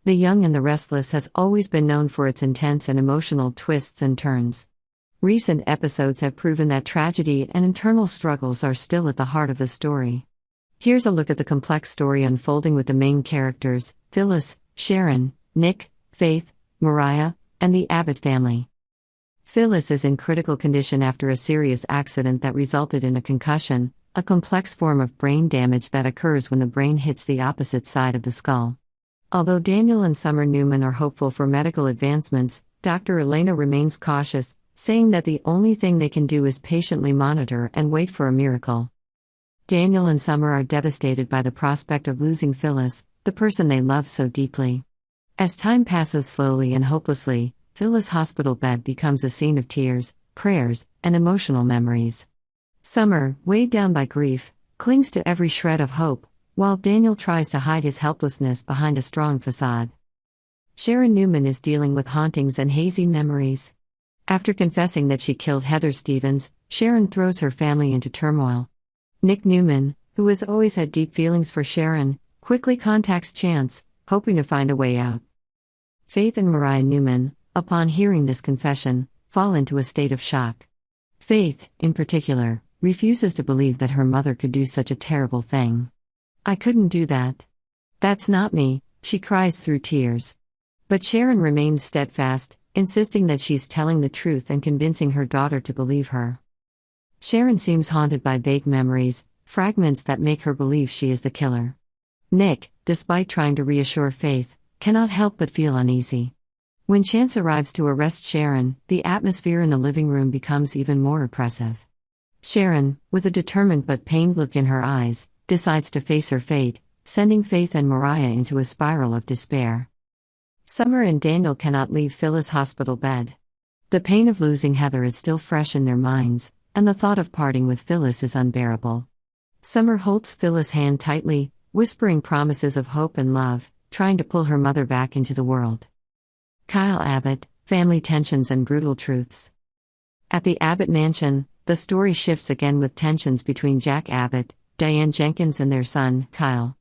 The Young and the Restless has always been known for its intense and emotional twists and turns. Recent episodes have proven that tragedy and internal struggles are still at the heart of the story. Here's a look at the complex story unfolding with the main characters, Phyllis, Sharon, Nick, Faith, Mariah, and the Abbott family. Phyllis is in critical condition after a serious accident that resulted in a concussion, a complex form of brain damage that occurs when the brain hits the opposite side of the skull. Although Daniel and Summer Newman are hopeful for medical advancements, Dr. Elena remains cautious, saying that the only thing they can do is patiently monitor and wait for a miracle. Daniel and Summer are devastated by the prospect of losing Phyllis, the person they love so deeply. As time passes slowly and hopelessly, Phyllis' hospital bed becomes a scene of tears, prayers, and emotional memories. Summer, weighed down by grief, clings to every shred of hope, while Daniel tries to hide his helplessness behind a strong facade. Sharon Newman is dealing with hauntings and hazy memories. After confessing that she killed Heather Stevens, Sharon throws her family into turmoil. Nick Newman, who has always had deep feelings for Sharon, quickly contacts Chance, hoping to find a way out. Faith and Mariah Newman, upon hearing this confession, fall into a state of shock. Faith, in particular, refuses to believe that her mother could do such a terrible thing. "I couldn't do that. That's not me," she cries through tears. But Sharon remains steadfast, insisting that she's telling the truth and convincing her daughter to believe her. Sharon seems haunted by vague memories, fragments that make her believe she is the killer. Nick, despite trying to reassure Faith, cannot help but feel uneasy. When Chance arrives to arrest Sharon, the atmosphere in the living room becomes even more oppressive. Sharon, with a determined but pained look in her eyes, decides to face her fate, sending Faith and Mariah into a spiral of despair. Summer and Daniel cannot leave Phyllis' hospital bed. The pain of losing Heather is still fresh in their minds, and the thought of parting with Phyllis is unbearable. Summer holds Phyllis' hand tightly, whispering promises of hope and love, trying to pull her mother back into the world. Kyle Abbott, family tensions and brutal truths. At the Abbott mansion, the story shifts again with tensions between Jack Abbott, Diane Jenkins and their son, Kyle.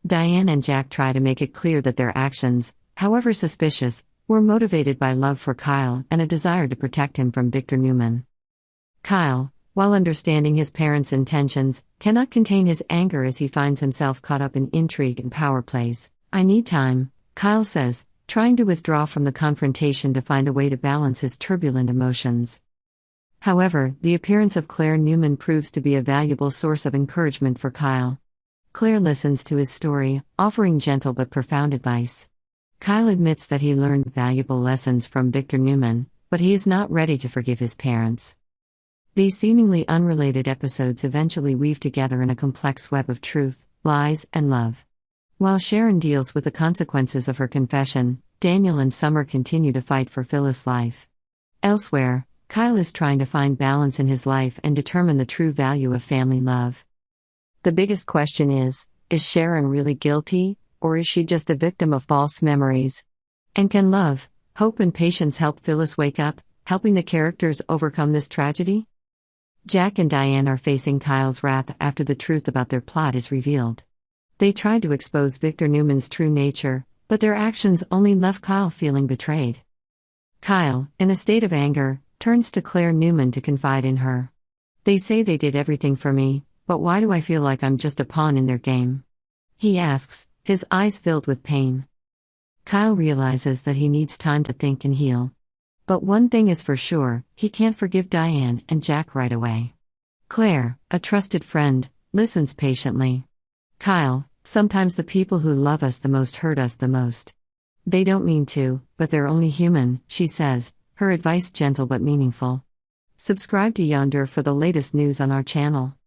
Diane and Jack try to make it clear that their actions, however suspicious, were motivated by love for Kyle and a desire to protect him from Victor Newman. Kyle, while understanding his parents' intentions, cannot contain his anger as he finds himself caught up in intrigue and power plays. "I need time," Kyle says, trying to withdraw from the confrontation to find a way to balance his turbulent emotions. However, the appearance of Claire Newman proves to be a valuable source of encouragement for Kyle. Claire listens to his story, offering gentle but profound advice. Kyle admits that he learned valuable lessons from Victor Newman, but he is not ready to forgive his parents. These seemingly unrelated episodes eventually weave together in a complex web of truth, lies, and love. While Sharon deals with the consequences of her confession, Daniel and Summer continue to fight for Phyllis' life. Elsewhere, Kyle is trying to find balance in his life and determine the true value of family love. The biggest question is Sharon really guilty, or is she just a victim of false memories? And can love, hope and patience help Phyllis wake up, helping the characters overcome this tragedy? Jack and Diane are facing Kyle's wrath after the truth about their plot is revealed. They tried to expose Victor Newman's true nature, but their actions only left Kyle feeling betrayed. Kyle, in a state of anger, turns to Claire Newman to confide in her. "They say they did everything for me, but why do I feel like I'm just a pawn in their game?" he asks, his eyes filled with pain. Kyle realizes that he needs time to think and heal. But one thing is for sure, he can't forgive Diane and Jack right away. Claire, a trusted friend, listens patiently. "Kyle, sometimes the people who love us the most hurt us the most. They don't mean to, but they're only human," she says, her advice gentle but meaningful. Subscribe to Yonder for the latest news on our channel.